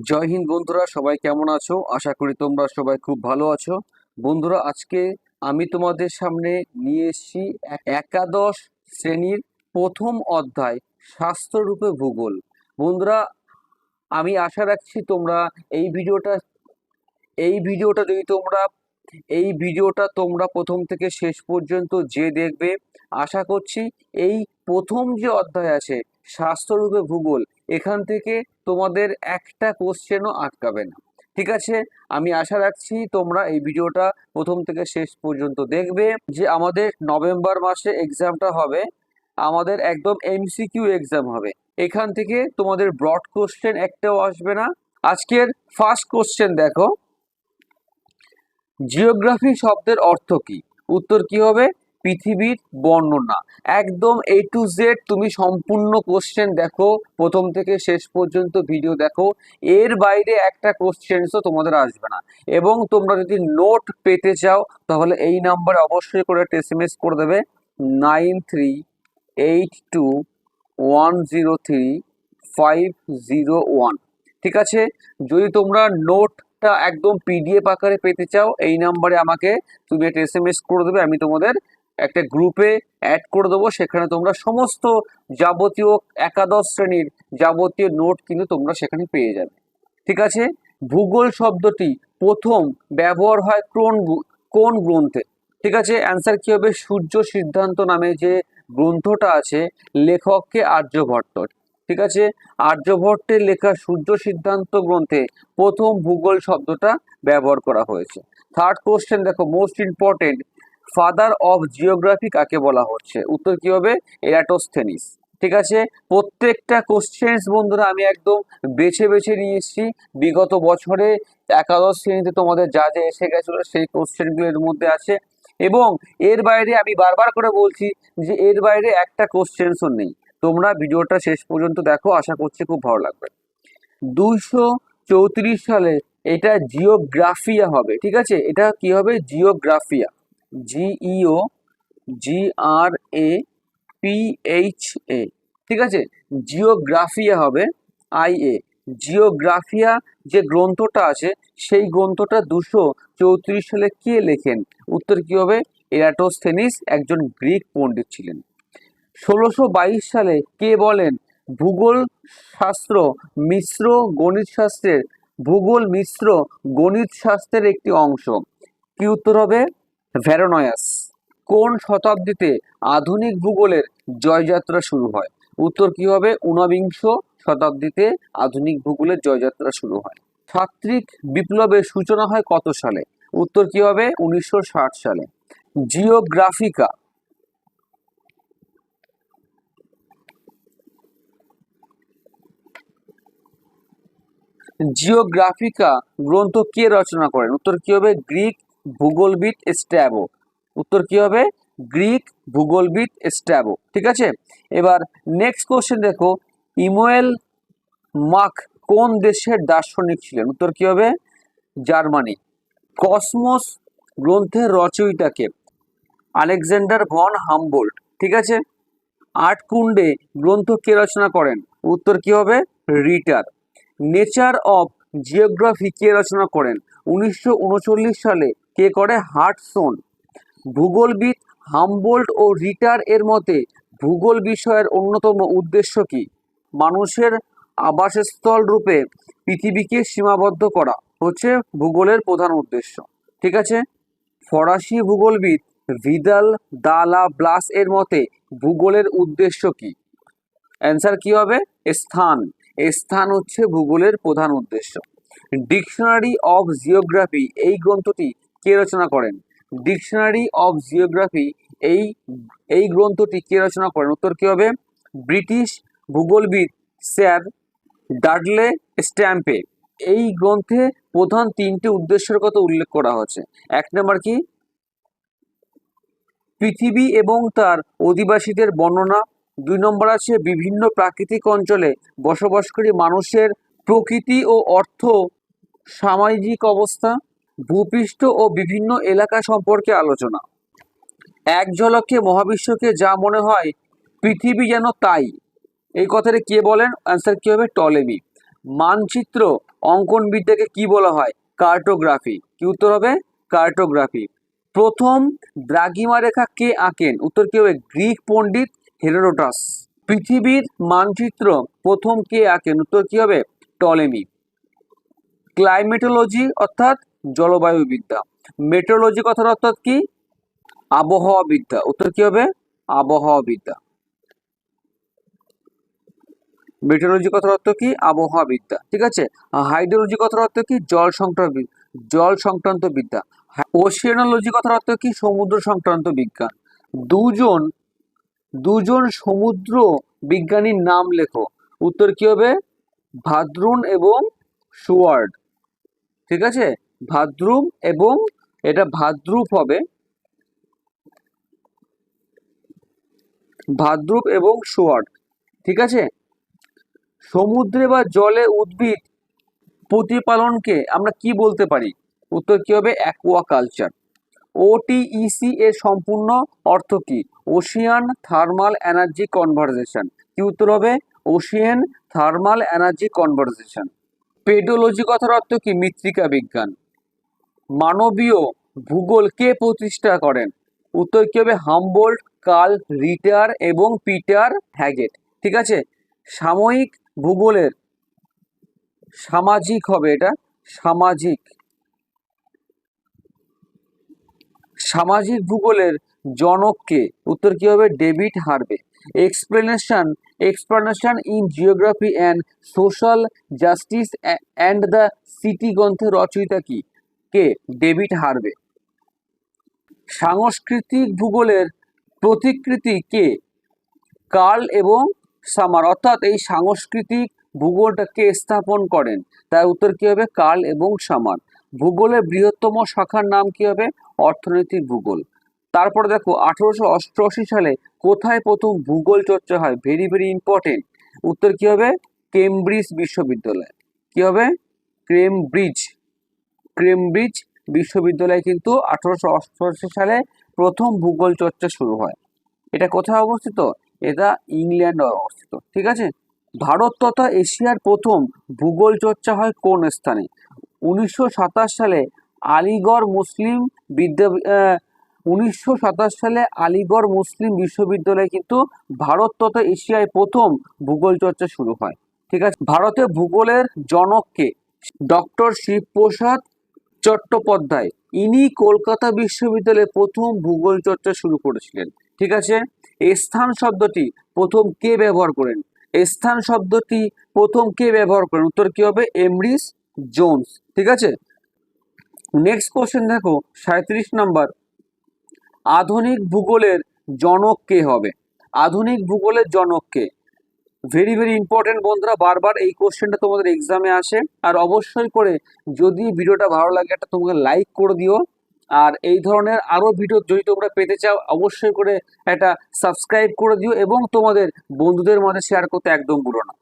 জয় হিন্দ বন্ধুরা, সবাই কেমন আছো? আশা করি তোমরা সবাই খুব ভালো আছো। বন্ধুরা, আজকে আমি তোমাদের সামনে নিয়ে এসেছি একাদশ শ্রেণীর প্রথম অধ্যায় স্বাস্থ্যরূপে ভূগোল। বন্ধুরা, আমি আশা রাখছি তোমরা এই ভিডিওটা এই ভিডিওটা যদি তোমরা এই ভিডিওটা তোমরা প্রথম থেকে শেষ পর্যন্ত যে দেখবে, আশা করছি এই প্রথম যে অধ্যায় আছে স্বাস্থ্যরূপে ভূগোল, এখান থেকে তোমাদের একটা কোশ্চেনও আটকাবে না। ঠিক আছে, আমি আশা রাখছি তোমরা এই ভিডিওটা প্রথম থেকে শেষ পর্যন্ত দেখবে। যে আমাদের নভেম্বর মাসে এক্সামটা হবে, আমাদের একদম এমসিকিউ এক্সাম হবে। এখান থেকে তোমাদের ব্রড কোশ্চেন একটাও আসবে না। আজকের ফার্স্ট কোশ্চেন দেখো, জিওগ্রাফি শব্দের অর্থ কি? উত্তর কি হবে? পৃথিবীর বর্ণনা। একদম A to Z তুমি সম্পূর্ণ কোশ্চেন দেখো, প্রথম থেকে শেষ পর্যন্ত ভিডিও দেখো, এর বাইরে একটা কোশ্চেনসও তোমাদের আসবে না। এবং তোমরা যদি নোট পেতে চাও তাহলে এই নাম্বারে অবশ্যই করে একটা SMS করে দেবে, 9382103501। ঠিক আছে, যদি তোমরা নোটটা একদম PDF আকারে পেতে চাও, এই নাম্বারে আমাকে তুমি একটা SMS করে দেবে, আমি তোমাদের একটা গ্রুপে অ্যাড করে দেবো। সেখানে তোমরা সমস্ত যাবতীয় একাদশ শ্রেণীর যাবতীয় নোট কিন্তু তোমরা সেখানে পেয়ে যাবে। ঠিক আছে, ভূগোল শব্দটি প্রথম ব্যবহার হয় কোন গ্রন্থে? ঠিক আছে, অ্যান্সার কি হবে? সূর্য সিদ্ধান্ত নামে যে গ্রন্থটা আছে, লেখককে আর্যভট্ট। ঠিক আছে, আর্যভট্টের লেখা সূর্য সিদ্ধান্ত গ্রন্থে প্রথম ভূগোল শব্দটা ব্যবহার করা হয়েছে। থার্ড কোশ্চেন দেখো, most important, father of geography কাকে বলা হচ্ছে? উত্তর কি হবে? এরাটোস্থেনিস। ঠিক আছে, প্রত্যেকটা কোশ্চেন্স বন্ধুরা আমি একদম বেছে বেছে নিয়ে এসেছি। বিগত বছরে একাদশ শ্রেণীতে তোমাদের যা যা এসে গেছিলো সেই কোশ্চেনগুলো এর মধ্যে আছে। এবং এর বাইরে আমি বারবার করে বলছি যে এর বাইরে একটা কোশ্চেন্সও নেই। তোমরা ভিডিওটা শেষ পর্যন্ত দেখো, আশা করছি খুব ভালো লাগবে। 234 সালে এটা জিওগ্রাফিয়া হবে। ঠিক আছে, এটা কি হবে? জিওগ্রাফিয়া, GEOGRAPHA। ঠিক আছে, জিওগ্রাফিয়া হবে IA। জিওগ্রাফিয়া যে গ্রন্থটা আছে সেই গ্রন্থটা 234 সালে কে লেখেন? উত্তর কি হবে? এরাটোস্থেনিস, একজন গ্রিক পণ্ডিত ছিলেন। 1622 সালে কে বলেন ভূগোল শাস্ত্র মিশ্র গণিত শাস্ত্রের ভূগোল মিশ্র গণিত শাস্ত্রের একটি অংশ? কি উত্তর হবে? ভ্যারোনয়াস। কোন শতাব্দীতে আধুনিক ভূগোলের জয়যাত্রা শুরু হয়? উত্তর কি হবে? 19বিংশ শতাব্দীতে আধুনিক ভূগোলের জয়যাত্রা শুরু হয়। সাত্ত্বিক বিপ্লবের সূচনা হয় কত সালে? উত্তর কি হবে? 1960 সালে। জিওগ্রাফিকা জিওগ্রাফিকা গ্রন্থ কে রচনা করেন? উত্তর কি হবে? গ্রিক ভূগোলবিদ স্ট্র্যাবো। উত্তর কি হবে? গ্রিক ভূগোলবিদ স্ট্র্যাবো। ঠিক আছে, এবার নেক্সট কোশ্চেন দেখো, ইমুয়েল মাক কোন দেশের দার্শনিক ছিলেন? উত্তর কি হবে? জার্মানি। কসমোস গ্রন্থের রচয়িতাকে? Alexander von Humboldt. ঠিক আছে, আটকুণ্ডে গ্রন্থ কে রচনা করেন? উত্তর কি হবে? রিটার। নেচার অফ জিওগ্রাফি কে রচনা করেন? 1939 সালে কে করে? হার্টসন। ভূগোলবিদ হামবোল্ট ও রিটার এর মতে ভূগোল বিষয়ের অন্যতম উদ্দেশ্য কি? মানুষের আবাসস্থল রূপে পৃথিবীকে সীমাবদ্ধ করা হচ্ছে ভূগোলের প্রধান উদ্দেশ্য। ঠিক আছে, ফরাসি ভূগোলবিদ ভিদাল দা লা ব্লাস এর মতে ভূগোলের উদ্দেশ্য কি? অ্যান্সার কি হবে? স্থান। স্থান হচ্ছে ভূগোলের প্রধান উদ্দেশ্য। ডিকশনারি অফ জিওগ্রাফি এই গ্রন্থটি কে রচনা করেন? ডিকশনারি অফ জিওগ্রাফি এই এই গ্রন্থটি কে রচনা করেন? উত্তর কি হবে? ব্রিটিশ ভূগোলবিদ স্যার ডাডলে স্ট্যাম্পে। এই গ্রন্থে প্রধান তিনটি উদ্দেশ্যের কথা উল্লেখ করা হচ্ছে। এক নম্বর কি? পৃথিবী এবং তার অধিবাসীদের বর্ণনা। 2 নম্বর আছে বিভিন্ন প্রাকৃতিক অঞ্চলে বসবাসকারী মানুষের প্রকৃতি ও অর্থ সামাজিক অবস্থা, ভূপৃষ্ঠ ও বিভিন্ন এলাকা সম্পর্কে আলোচনা। এক ঝলকে মহাবিশ্বকে যা মনে হয় পৃথিবী যেন তাই, এই কথাটা কে বলেন? অ্যান্সার কি হবে? টলেমি। মানচিত্র অঙ্কন বিদ্যাকে কি বলা হয়? কার্টোগ্রাফি। কি উত্তর হবে? কার্টোগ্রাফি। প্রথম দ্রাঘিমা রেখা কে আঁকেন? উত্তর কি হবে? গ্রিক পণ্ডিত হেরোডোটাস। পৃথিবীর মানচিত্র প্রথম কে আঁকেন? উত্তর কি হবে? টলেমি। ক্লাইমেটোলজি অর্থাৎ জলবায়ু বিদ্যা। মেট্রোলজি কথার অর্থাৎ কি? আবহাওয়া বিদ্যা। উত্তর কি হবে? আবহাওয়া বিদ্যা। মেট্রোলজি কথার অর্থ কি? আবহাওয়া বিদ্যা। ঠিক আছে। হাইড্রোলজি কথার অর্থ কি? জল সংক্রান্ত বিদ্যা। ওশিয়ানোলজি কথার অর্থ কি? সমুদ্র সংক্রান্ত বিজ্ঞান। দুজন দুজন সমুদ্র বিজ্ঞানীর নাম লেখো। উত্তর কি হবে? ভাদ্রুন এবং সুয়ার্ড। ঠিক আছে, ভাদ্রুম এবং এটা ভাদ্রুপ হবে, ভাদ্রুপ এবং সুয়ার্ড। ঠিক আছে। সমুদ্রে বা জলে উদ্ভিদ প্রতিপালনকে আমরা কি বলতে পারি? উত্তর কি হবে? অ্যাকুয়াকালচার। ওটিইসি এর সম্পূর্ণ অর্থ কি? Ocean thermal energy conversion. কি উত্তর হবে? Ocean thermal energy conversion. Pedology কথার অর্থ কি? মৃত্তিকা বিজ্ঞান। মানবীয় ভূগোল কে প্রতিষ্ঠা করেন? উত্তর কি হবে? হামবোল্ট, কার্ল রিটার এবং পিটার হ্যাগেট। ঠিক আছে। সাময়িক ভূগোলের সামাজিক হবে, এটা সামাজিক। সামাজিক ভূগোলের জনক কে? উত্তর কি হবে? David Harvey. Explanation in geography and social justice and the city গ্রন্থের রচয়িতা কি? কে? David Harvey. সাংস্কৃতিক ভূগোলের প্রতিকৃতি কে? কার্ল এবং সামার। অর্থাৎ এই সাংস্কৃতিক ভূগোলটা কে স্থাপন করেন? তার উত্তর কি হবে? কার্ল এবং সামার। ভূগোলের বৃহত্তম শাখার নাম কি হবে? অর্থনৈতিক ভূগোল। তারপরে দেখো 1888 সালে কোথায় প্রথম ভূগোল চর্চা হয়? Very very important. উত্তর কি হবে? কেমব্রিজ বিশ্ববিদ্যালয়। কি হবে? কেমব্রিজ কেমব্রিজ বিশ্ববিদ্যালয়ে কিন্তু 1888 সালে প্রথম ভূগোল চর্চা শুরু হয়। এটা কোথায় অবস্থিত? এটা ইংল্যান্ডে অবস্থিত। ঠিক আছে। ভারত তথা এশিয়ার প্রথম ভূগোল চর্চা হয় কোন স্থানে? 1927 সালে আলিগড় মুসলিম বিদ্যা 1927 সালে আলিগড় মুসলিম বিশ্ববিদ্যালয়ে কিন্তু ভারত তথা এশিয়ায় প্রথম ভূগোল চর্চা শুরু হয়। ঠিক আছে। ভারতে ভূগোলের জনককে? ডক্টর শিবপ্রসাদ চট্টোপাধ্যায়। ইনি কলকাতা বিশ্ববিদ্যালয়ে প্রথম ভূগোল চর্চা শুরু করেছিলেন। ঠিক আছে। স্থান শব্দটি প্রথম কে ব্যবহার করেন? স্থান শব্দটি প্রথম কে ব্যবহার করেন? উত্তর কি হবে? Emrys Jones. ঠিক আছে। নেক্সট কোশ্চেন দেখো 37 নম্বর। আধুনিক ভূগোলের জনক কে হবে? আধুনিক ভূগোলের জনক কে? ভেরি ভেরি ইম্পর্টেন্ট বন্ধুরা, বারবার এই কোশ্চেনটা তোমাদের এক্সামে আসে। আর অবশ্যই করে যদি ভিডিওটা ভালো লাগে একটা তোমাকে লাইক করে দিও। আর এই ধরনের আরো ভিডিও যদি তোমরা পেতে চাও অবশ্যই করে একটা সাবস্ক্রাইব করে দিও এবং তোমাদের বন্ধুদের মধ্যে শেয়ার করতে একদম ভুলো না।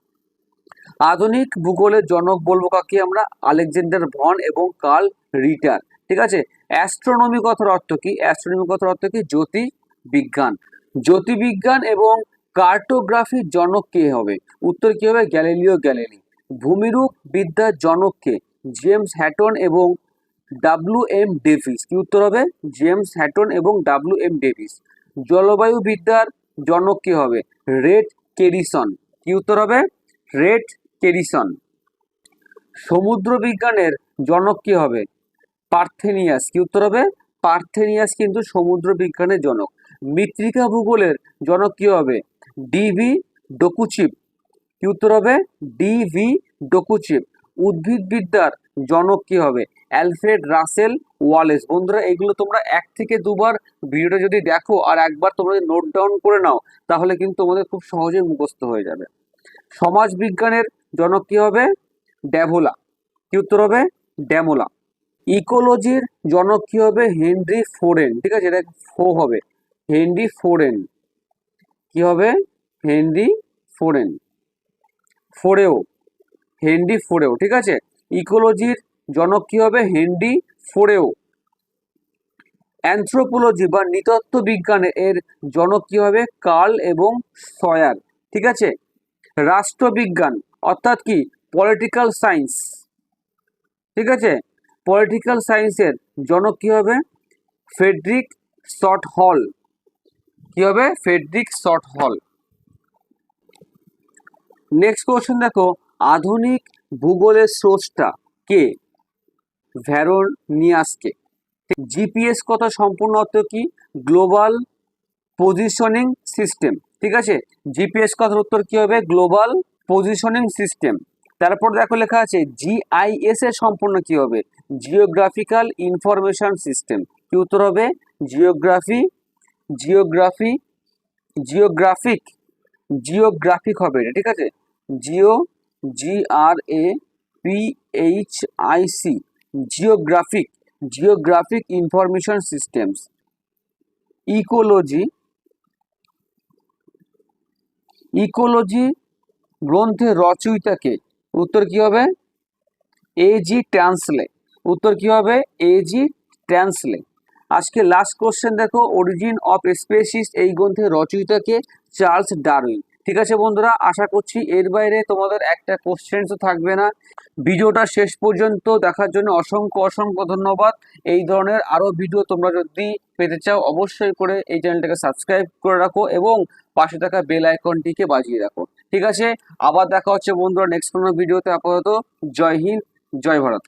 আধুনিক ভূগোলের জনক বলবো কাকে আমরা? আলেকজান্ডার ভন এবং কার্ল রিটার। ঠিক আছে। অ্যাস্ট্রোনমি কথার অর্থ কি? অ্যাস্ট্রোনমি কথার অর্থ কি? জ্যোতির্বিজ্ঞান। জ্যোতির্বিজ্ঞান এবং কার্টোগ্রাফির জনক কে হবে? উত্তর কি হবে? Galileo Galilei. ভূমিরূপ বিদ্যার জনক কে? জেমস হ্যাটন এবং ডাব্লিউ.এম. ডেভিস। কি উত্তর হবে? জেমস হ্যাটন এবং ডাব্লিউ.এম. ডেভিস। জলবায়ু বিদ্যার জনক কে হবে? রেড কেরিসন। কি উত্তর হবে? রেড কেরিসন। সমুদ্র বিজ্ঞানের জনক কি হবে? পার্থেনিয়াস। কি উত্তর হবে? পার্থেনিয়াস কিন্তু সমুদ্র বিজ্ঞানের জনক। মৃত্তিকা ভূগোলের জনক কি হবে? ডিভি ডকুচিপ। কি উত্তর হবে? ডিভি ডকুচিপ। উদ্ভিদ বিদ্যার জনক কি হবে? Alfred Russel Wallace. বন্ধুরা এগুলো তোমরা 1 থেকে 2 বার ভিডিওটা যদি দেখো আর একবার তোমরা নোট ডাউন করে নাও তাহলে কিন্তু তোমাদের খুব সহজে মুখস্থ হয়ে যাবে। সমাজ বিজ্ঞানের জনক কি হবে? ড্যাভোলা। কি উত্তর হবে? ড্যামোলা। ইকোলজির জনক কি হবে? হেনরি ফোরেন। ঠিক আছে, এটা ফো হবে, হেনরি ফোরেন। কি হবে? হেনরি ফোরেন। ফোরেও, হেনরি ফোরেও। ঠিক আছে। ইকোলজির জনক কি হবে? হেনরি ফোরেও। অ্যানথ্রোপোলজি বা নৃতত্ত্ব বিজ্ঞানের এর জনক কি হবে? কার্ল এবং সয়ার। ঠিক আছে। রাষ্ট্রবিজ্ঞান অর্থাৎ কি? Political science. ঠিক আছে। পলিটিক্যাল সায়েন্সের জনক কি হবে? ফ্রেডরিক শর্ট হল। কি হবে? ফ্রেডরিক শর্ট হল। নেক্সট কোশ্চেন দেখো, আধুনিক ভূগোলের স্রষ্টা কে? ভ্যারোনিয়াসকে। জিপিএস কথা সম্পূর্ণ অর্থ কি? Global positioning system. ঠিক আছে, জিপিএস কথার উত্তর কি হবে? Global positioning system. তারপর দেখো লেখা আছে জিআইএস এর সম্পূর্ণ কি হবে? Geographical information system. কি উত্তর হবে? জিওগ্রাফি জিওগ্রাফি জিওগ্রাফিক জিওগ্রাফিক হবে এটা। ঠিক আছে, Jio GRAPHIC geographic geographic information systems. Ecology ecology গ্রন্থের রচয়িতাকে? উত্তর কি হবে? AG Tansley. উত্তর কি হবে? AG Tansley. আজকে লাস্ট কোশ্চেন দেখো, অরিজিন অফ স্পেসিস এই গ্রন্থের রচয়িতাকে? Charles Darwin. ঠিক আছে বন্ধুরা, আশা করছি এর বাইরে তোমাদের একটা কোশ্চেন্সও থাকবে না। ভিডিওটা শেষ পর্যন্ত দেখার জন্য অসংখ্য অসংখ্য ধন্যবাদ। এই ধরনের আরও ভিডিও তোমরা যদি পেতে চাও অবশ্যই করে এই চ্যানেলটাকে সাবস্ক্রাইব করে রাখো এবং পাশে থাকা বেল আইকনটিকে বাজিয়ে রাখো। ঠিক আছে, আবার দেখা হচ্ছে বন্ধুরা নেক্সট কোনো ভিডিওতে। আপাতত জয় হিন্দ, জয় ভারত।